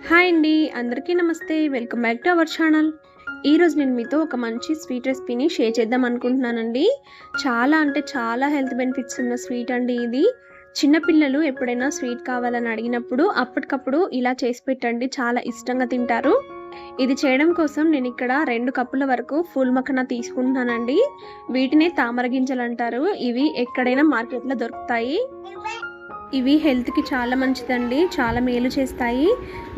Hi అండి, అందరికీ నమస్తే. Welcome back to our channel. ఈరోజు నేను మీతో ఒక మంచి స్వీట్ రెసిపీని షేర్ చేద్దాం అనుకుంటున్నానండి. చాలా అంటే చాలా హెల్త్ బెనిఫిట్స్ ఉన్న స్వీట్ అండి ఇది. చిన్నపిల్లలు ఎప్పుడైనా స్వీట్ కావాలని అడిగినప్పుడు అప్పటికప్పుడు ఇలా చేసి పెట్టండి, చాలా ఇష్టంగా తింటారు. ఇది చేయడం కోసం నేను ఇక్కడ 2 కప్పుల వరకు ఫుల్ మఖనా తీసుకుంటున్నానండి. వీటినే తామర గింజలు అంటారు. ఇవి ఎక్కడైనా మార్కెట్లో దొరుకుతాయి. ఇవి హెల్త్కి చాలా మంచిదండి, చాలా మేలు చేస్తాయి.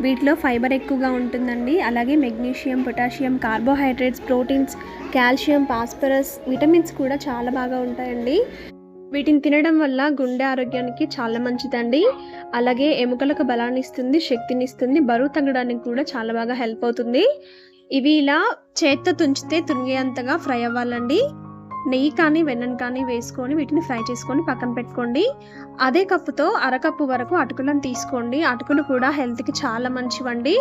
వీటిలో ఫైబర్ ఎక్కువగా ఉంటుందండి. అలాగే magnesium, potassium, carbohydrates, proteins, calcium, phosphorus, vitamins కూడా చాలా బాగా ఉంటాయండి. వీటిని తినడం వల్ల గుండె ఆరోగ్యానికి చాలా మంచిదండి. అలాగే ఎముకలకు బలాన్ని ఇస్తుంది, శక్తిని ఇస్తుంది, బరువు తగ్గడానికి కూడా చాలా బాగా హెల్ప్ అవుతుంది. ఇవి ఇలా చేత్తో తుంచితే తునిగేంతగా ఫ్రై అవ్వాలండి. నెయ్యి కానీ వెన్నను కానీ వేసుకొని వీటిని ఫ్రై చేసుకొని పక్కన పెట్టుకోండి. అదే కప్పుతో అరకప్పు వరకు అటుకులను తీసుకోండి. అటుకులు కూడా హెల్త్కి చాలా మంచివండి.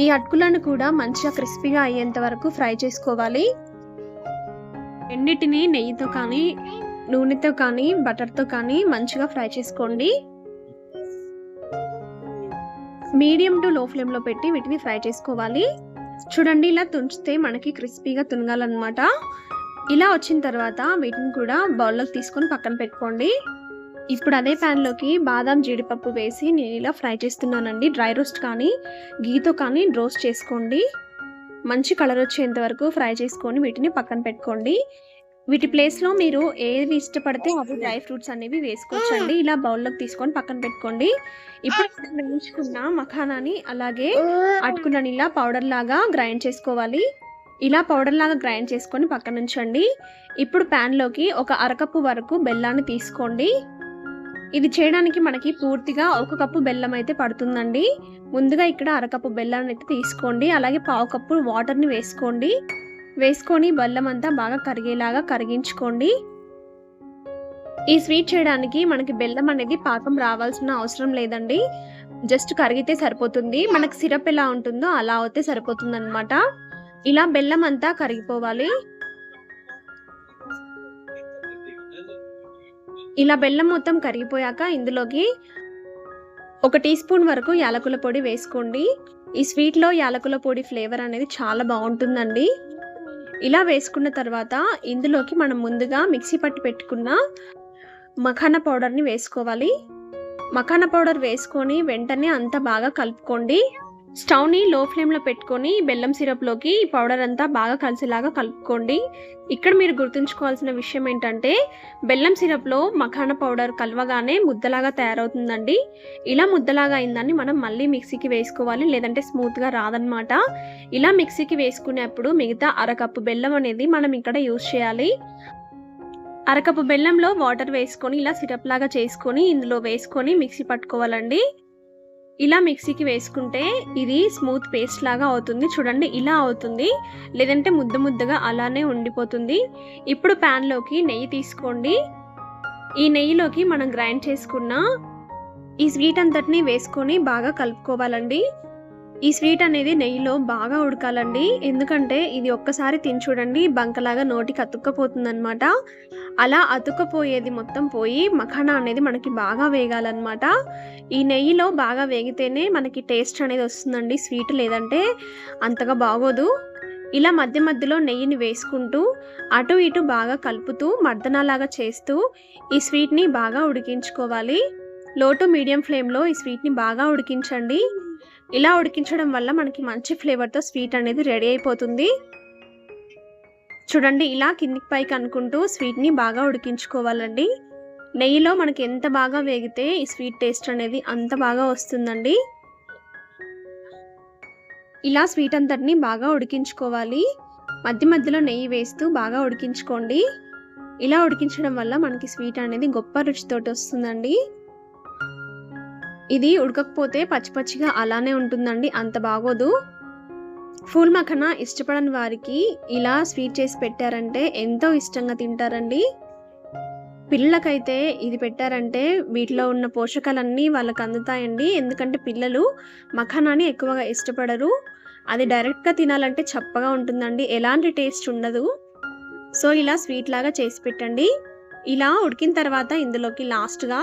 ఈ అటుకులను కూడా మంచిగా క్రిస్పీగా అయ్యేంత వరకు ఫ్రై చేసుకోవాలి. రెండింటిని నెయ్యితో కానీ నూనెతో కానీ బటర్తో కానీ మంచిగా ఫ్రై చేసుకోండి. మీడియం టు లో ఫ్లేమ్లో పెట్టి వీటిని ఫ్రై చేసుకోవాలి. చూడండి, ఇలా తుంచితే మనకి క్రిస్పీగా తునగాలన్నమాట. ఇలా వచ్చిన తర్వాత వీటిని కూడా బౌల్లోకి తీసుకొని పక్కన పెట్టుకోండి. ఇప్పుడు అదే ప్యాన్లోకి బాదం, జీడిపప్పు వేసి నేను ఇలా ఫ్రై చేస్తున్నానండి. డ్రై రోస్ట్ కానీ గీతో కానీ రోస్ట్ చేసుకోండి. మంచి కలర్ వచ్చేంత వరకు ఫ్రై చేసుకొని వీటిని పక్కన పెట్టుకోండి. వీటి ప్లేస్లో మీరు ఏవి ఇష్టపడితే అవి డ్రై ఫ్రూట్స్ అనేవి వేసుకోవచ్చండి. ఇలా బౌల్లోకి తీసుకొని పక్కన పెట్టుకోండి. ఇప్పుడు వేయించుకున్న మఖానాని అలాగే అటుకులని ఇలా పౌడర్ లాగా గ్రైండ్ చేసుకోవాలి. ఇలా పౌడర్ లాగా గ్రైండ్ చేసుకొని పక్కన ఉంచండి. ఇప్పుడు ప్యాన్లోకి ఒక అరకప్పు వరకు బెల్లాన్ని తీసుకోండి. ఇది చేయడానికి మనకి పూర్తిగా 1 కప్పు బెల్లం అయితే పడుతుందండి. ముందుగా ఇక్కడ అరకప్పు బెల్లాన్ని అయితే తీసుకోండి. అలాగే 1/2 కప్పు వాటర్ని వేసుకొని బెల్లం అంతా బాగా కరిగేలాగా కరిగించుకోండి. ఈ స్వీట్ చేయడానికి మనకి బెల్లం అనేది పాకం రావాల్సిన అవసరం లేదండి. జస్ట్ కరిగితే సరిపోతుంది. మనకి సిరప్ ఎలా ఉంటుందో అలా అయితే సరిపోతుంది అన్నమాట. ఇలా బెల్లం అంతా కరిగిపోవాలి. ఇలా బెల్లం మొత్తం కరిగిపోయాక ఇందులోకి 1 టీ స్పూన్ వరకు యాలకుల పొడి వేసుకోండి. ఈ స్వీట్లో యాలకుల పొడి ఫ్లేవర్ అనేది చాలా బాగుంటుందండి. ఇలా వేసుకున్న తర్వాత ఇందులోకి మనం ముందుగా మిక్సీ పట్టి పెట్టుకున్న మఖానా పౌడర్ని వేసుకోవాలి. మఖానా పౌడర్ వేసుకొని వెంటనే అంతా బాగా కలుపుకోండి. స్టవ్ని లో ఫ్లేమ్లో పెట్టుకొని బెల్లం సిరప్లోకి ఈ పౌడర్ అంతా బాగా కలిసేలాగా కలుపుకోండి. ఇక్కడ మీరు గుర్తుంచుకోవాల్సిన విషయం ఏంటంటే బెల్లం సిరప్లో మఖానా పౌడర్ కలవగానే ముద్దలాగా తయారవుతుందండి. ఇలా ముద్దలాగా అయిందని మనం మళ్ళీ మిక్సీకి వేసుకోవాలి, లేదంటే స్మూత్గా రాదనమాట. ఇలా మిక్సీకి వేసుకునేప్పుడు మిగతా అరకప్పు బెల్లం అనేది మనం ఇక్కడ యూజ్ చేయాలి. అరకప్పు బెల్లంలో వాటర్ వేసుకొని ఇలా సిరప్ లాగా చేసుకొని ఇందులో వేసుకొని మిక్సీ పట్టుకోవాలండి. ఇలా మిక్సీకి వేసుకుంటే ఇది స్మూత్ పేస్ట్ లాగా అవుతుంది. చూడండి, ఇలా అవుతుంది, లేదంటే ముద్దగా అలానే ఉండిపోతుంది. ఇప్పుడు ప్యాన్లోకి నెయ్యి తీసుకోండి. ఈ నెయ్యిలోకి మనం గ్రైండ్ చేసుకున్న ఈ స్వీట్ అంతటిని వేసుకొని బాగా కలుపుకోవాలండి. ఈ స్వీట్ అనేది నెయ్యిలో బాగా ఉడకాలండి. ఎందుకంటే ఇది ఒక్కసారి తిని చూడండి, బంకలాగా నోటికి అతుక్కపోతుందన్నమాట. అలా అతుక్కపోయేది మొత్తం పోయి మఖానా అనేది మనకి బాగా వేగాలన్నమాట. ఈ నెయ్యిలో బాగా వేగితేనే మనకి టేస్ట్ అనేది వస్తుందండి స్వీట్, లేదంటే అంతగా బాగోదు. ఇలా మధ్య మధ్యలో నెయ్యిని వేసుకుంటూ అటు ఇటు బాగా కలుపుతూ మర్దనాలాగా చేస్తూ ఈ స్వీట్ని బాగా ఉడికించుకోవాలి. లో టు మీడియం ఫ్లేమ్లో ఈ స్వీట్ని బాగా ఉడికించండి. ఇలా ఉడికించడం వల్ల మనకి మంచి ఫ్లేవర్తో స్వీట్ అనేది రెడీ అయిపోతుంది. చూడండి, ఇలా కిందికి పైకి అనుకుంటూ స్వీట్ని బాగా ఉడికించుకోవాలండి. నెయ్యిలో మనకి ఎంత బాగా వేగితే ఈ స్వీట్ టేస్ట్ అనేది అంత బాగా వస్తుందండి. ఇలా స్వీట్ అంతటిని బాగా ఉడికించుకోవాలి. మధ్య మధ్యలో నెయ్యి వేస్తూ బాగా ఉడికించుకోండి. ఇలా ఉడికించడం వల్ల మనకి స్వీట్ అనేది గొప్ప రుచితోటి వస్తుందండి. ఇది ఉడకకపోతే పచ్చిగా అలానే ఉంటుందండి, అంత బాగోదు. ఫూల్ మఖానా ఇష్టపడని వారికి ఇలా స్వీట్ చేసి పెట్టారంటే ఎంతో ఇష్టంగా తింటారండి. పిల్లలకైతే ఇది పెట్టారంటే వీటిలో ఉన్న పోషకాలన్నీ వాళ్ళకి అందుతాయండి. ఎందుకంటే పిల్లలు మఖానాని ఎక్కువగా ఇష్టపడరు. అది డైరెక్ట్గా తినాలంటే చప్పగా ఉంటుందండి, ఎలాంటి టేస్ట్ ఉండదు. సో ఇలా స్వీట్ లాగా చేసి పెట్టండి. ఇలా ఉడికిన తర్వాత ఇందులోకి లాస్ట్గా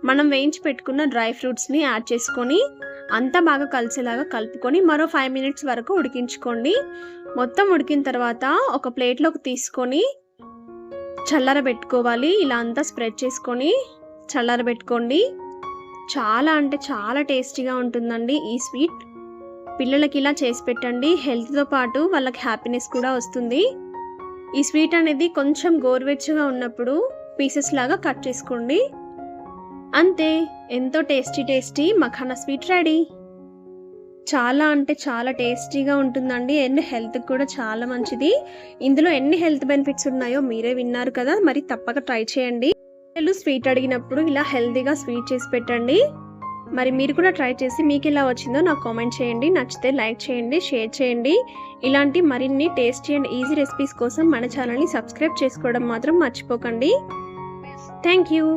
మనం వేయించి పెట్టుకున్న డ్రై ఫ్రూట్స్ని యాడ్ చేసుకొని అంతా బాగా కలిసేలాగా కలుపుకొని మరో 5 మినిట్స్ వరకు ఉడికించుకోండి. మొత్తం ఉడికిన తర్వాత ఒక ప్లేట్లోకి తీసుకొని చల్లారబెట్టుకోవాలి. ఇలా అంతా స్ప్రెడ్ చేసుకొని చల్లారబెట్టుకోండి. చాలా అంటే చాలా టేస్టీగా ఉంటుందండి ఈ స్వీట్. పిల్లలకి ఇలా చేసి పెట్టండి. హెల్త్తో పాటు వాళ్ళకి హ్యాపీనెస్ కూడా వస్తుంది. ఈ స్వీట్ అనేది కొంచెం గోరువెచ్చగా ఉన్నప్పుడు పీసెస్ లాగా కట్ చేసుకోండి. అంతే, ఎంతో టేస్టీ మఖానా స్వీట్ రెడీ. చాలా అంటే చాలా టేస్టీగా ఉంటుందండి అండ్ హెల్త్కి కూడా చాలా మంచిది. ఇందులో ఎన్ని హెల్త్ బెనిఫిట్స్ ఉన్నాయో మీరే విన్నారు కదా, మరి తప్పక ట్రై చేయండి. పిల్లలు స్వీట్ అడిగినప్పుడు ఇలా హెల్తీగా స్వీట్ చేసి పెట్టండి. మరి మీరు కూడా ట్రై చేసి మీకు ఎలా వచ్చిందో నాకు కామెంట్ చేయండి. నచ్చితే లైక్ చేయండి, షేర్ చేయండి. ఇలాంటి మరిన్ని టేస్టీ అండ్ ఈజీ రెసిపీస్ కోసం మన ఛానల్ని సబ్స్క్రైబ్ చేసుకోవడం మాత్రం మర్చిపోకండి. Thank you.